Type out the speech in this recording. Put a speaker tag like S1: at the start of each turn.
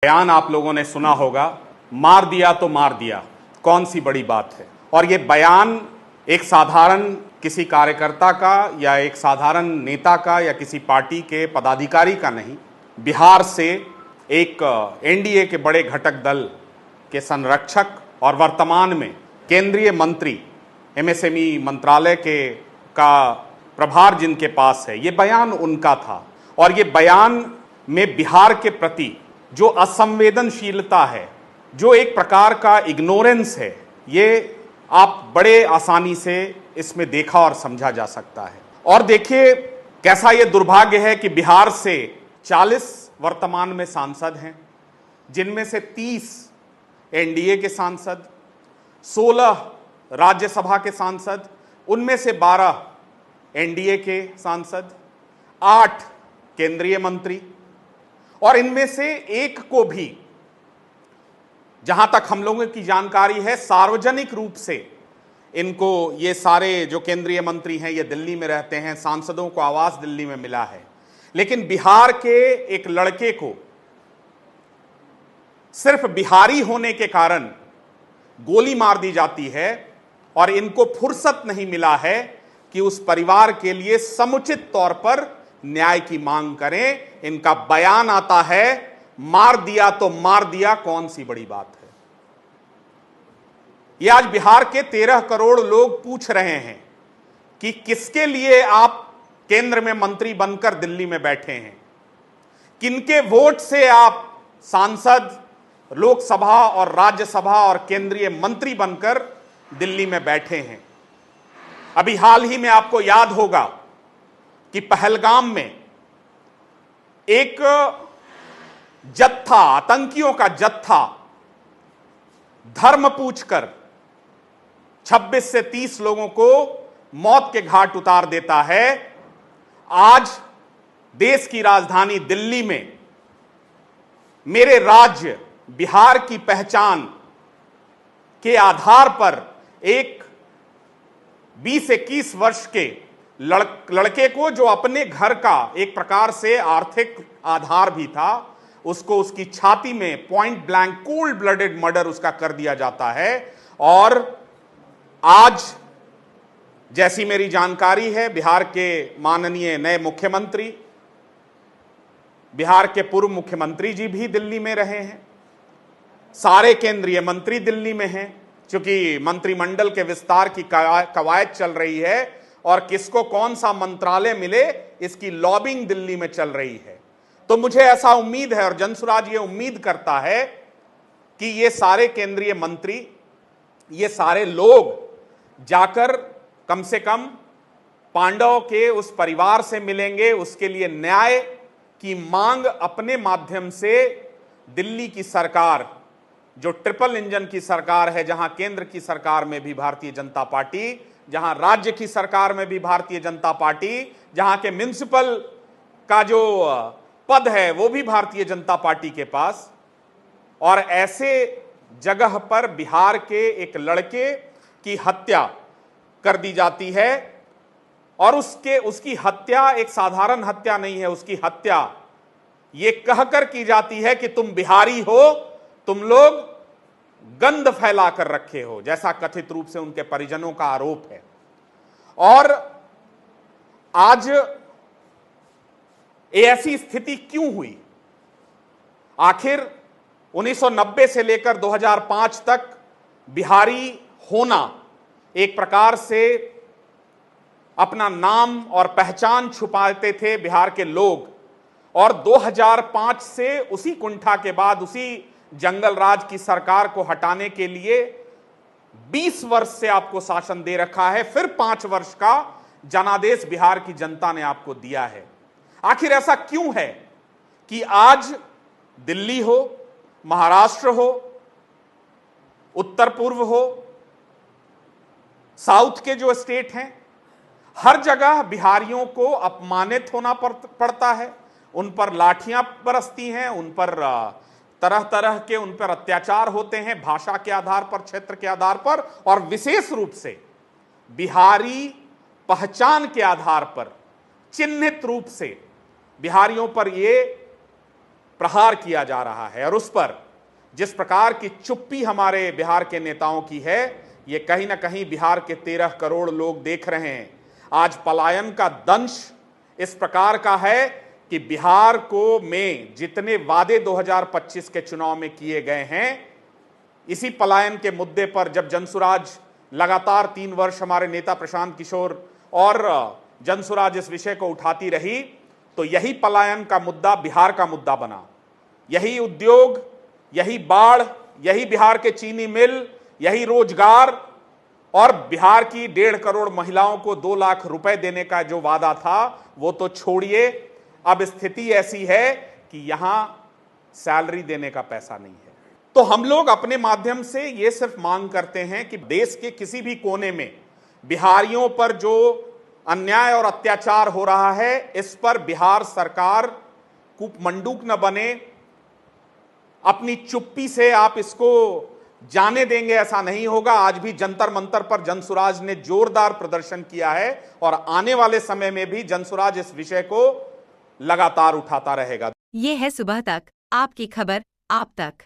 S1: बयान आप लोगों ने सुना होगा, मार दिया तो मार दिया, कौन सी बड़ी बात है। और ये बयान एक साधारण किसी कार्यकर्ता का या एक साधारण नेता का या किसी पार्टी के पदाधिकारी का नहीं, बिहार से एक एनडीए के बड़े घटक दल के संरक्षक और वर्तमान में केंद्रीय मंत्री एमएसएमई मंत्रालय का प्रभार जिनके पास है, ये बयान उनका था। और ये बयान में बिहार के प्रति जो असंवेदनशीलता है, जो एक प्रकार का इग्नोरेंस है, ये आप बड़े आसानी से इसमें देखा और समझा जा सकता है। और देखिए कैसा ये दुर्भाग्य है कि बिहार से 40 वर्तमान में सांसद हैं, जिनमें से 30 एनडीए के सांसद, 16 राज्यसभा के सांसद, उनमें से 12 एनडीए के सांसद, 8 केंद्रीय मंत्री, और इनमें से एक को भी, जहां तक हम लोगों की जानकारी है, सार्वजनिक रूप से इनको, ये सारे जो केंद्रीय मंत्री हैं ये दिल्ली में रहते हैं, सांसदों को आवास दिल्ली में मिला है, लेकिन बिहार के एक लड़के को सिर्फ बिहारी होने के कारण गोली मार दी जाती है और इनको फुर्सत नहीं मिला है कि उस परिवार के लिए समुचित तौर पर न्याय की मांग करें। इनका बयान आता है, मार दिया तो मार दिया, कौन सी बड़ी बात है। यह आज बिहार के 13 करोड़ लोग पूछ रहे हैं कि किसके लिए आप केंद्र में मंत्री बनकर दिल्ली में बैठे हैं, किनके वोट से आप सांसद, लोकसभा और राज्यसभा और केंद्रीय मंत्री बनकर दिल्ली में बैठे हैं। अभी हाल ही में आपको याद होगा कि पहलगाम में एक जत्था, आतंकियों का जत्था, धर्म पूछकर 26 से 30 लोगों को मौत के घाट उतार देता है। आज देश की राजधानी दिल्ली में मेरे राज्य बिहार की पहचान के आधार पर एक 20-21 वर्ष के लड़के को, जो अपने घर का एक प्रकार से आर्थिक आधार भी था, उसको उसकी छाती में point blank cold blooded murder उसका कर दिया जाता है। और आज जैसी मेरी जानकारी है, बिहार के माननीय नए मुख्यमंत्री, बिहार के पूर्व मुख्यमंत्री जी भी दिल्ली में रहे हैं, सारे केंद्रीय मंत्री दिल्ली में हैं, क्योंकि मंत्रिमंडल के विस्तार की कवायद चल रही है और किसको कौन सा मंत्रालय मिले इसकी लॉबिंग दिल्ली में चल रही है। तो मुझे ऐसा उम्मीद है और जनसुराज ये उम्मीद करता है कि ये सारे केंद्रीय मंत्री, ये सारे लोग जाकर कम से कम पांडव के उस परिवार से मिलेंगे, उसके लिए न्याय की मांग अपने माध्यम से दिल्ली की सरकार, जो ट्रिपल इंजन की सरकार है, जहां केंद्र की सरकार में भी भारतीय जनता पार्टी, जहां राज्य की सरकार में भी भारतीय जनता पार्टी, जहां के म्युनिसिपल का जो पद है वो भी भारतीय जनता पार्टी के पास, और ऐसे जगह पर बिहार के एक लड़के की हत्या कर दी जाती है। और उसकी हत्या एक साधारण हत्या नहीं है, उसकी हत्या ये कहकर की जाती है कि तुम बिहारी हो, तुम लोग गंध फैला कर रखे हो, जैसा कथित रूप से उनके परिजनों का आरोप है। और आज ऐसी स्थिति क्यों हुई? आखिर 1990 से लेकर 2005 तक बिहारी होना एक प्रकार से अपना नाम और पहचान छुपाते थे बिहार के लोग, और 2005 से उसी कुंठा के बाद, उसी जंगल राज की सरकार को हटाने के लिए 20 वर्ष से आपको शासन दे रखा है, फिर 5 वर्ष का जनादेश बिहार की जनता ने आपको दिया है। आखिर ऐसा क्यों है कि आज दिल्ली हो, महाराष्ट्र हो, उत्तर पूर्व हो, साउथ के जो स्टेट हैं, हर जगह बिहारियों को अपमानित होना पड़ता है, उन पर लाठियां बरसती हैं, उन पर तरह तरह के उन पर अत्याचार होते हैं, भाषा के आधार पर, क्षेत्र के आधार पर, और विशेष रूप से बिहारी पहचान के आधार पर चिन्हित रूप से बिहारियों पर ये प्रहार किया जा रहा है और उस पर जिस प्रकार की चुप्पी हमारे बिहार के नेताओं की है, ये कहीं ना कहीं बिहार के 13 करोड़ लोग देख रहे हैं। आज पलायन का दंश इस प्रकार का है कि बिहार को में जितने वादे 2025 के चुनाव में किए गए हैं, इसी पलायन के मुद्दे पर जब जनसुराज लगातार 3 वर्ष हमारे नेता प्रशांत किशोर और जनसुराज इस विषय को उठाती रही, तो यही पलायन का मुद्दा बिहार का मुद्दा बना। यही उद्योग, यही बाढ़, यही बिहार के चीनी मिल, यही रोजगार और बिहार की 1.5 करोड़ महिलाओं को 2 लाख रुपए देने का जो वादा था वो तो छोड़िए, अब स्थिति ऐसी है कि यहां सैलरी देने का पैसा नहीं है। तो हम लोग अपने माध्यम से ये सिर्फ मांग करते हैं कि देश के किसी भी कोने में बिहारियों पर जो अन्याय और अत्याचार हो रहा है, इस पर बिहार सरकार कूपमंडूक न बने। अपनी चुप्पी से आप इसको जाने देंगे ऐसा नहीं होगा। आज भी जंतर मंतर पर जनसुराज ने जोरदार प्रदर्शन किया है और आने वाले समय में भी जनसुराज इस विषय को लगातार उठाता रहेगा।
S2: ये है सुबह तक, आपकी खबर आप तक।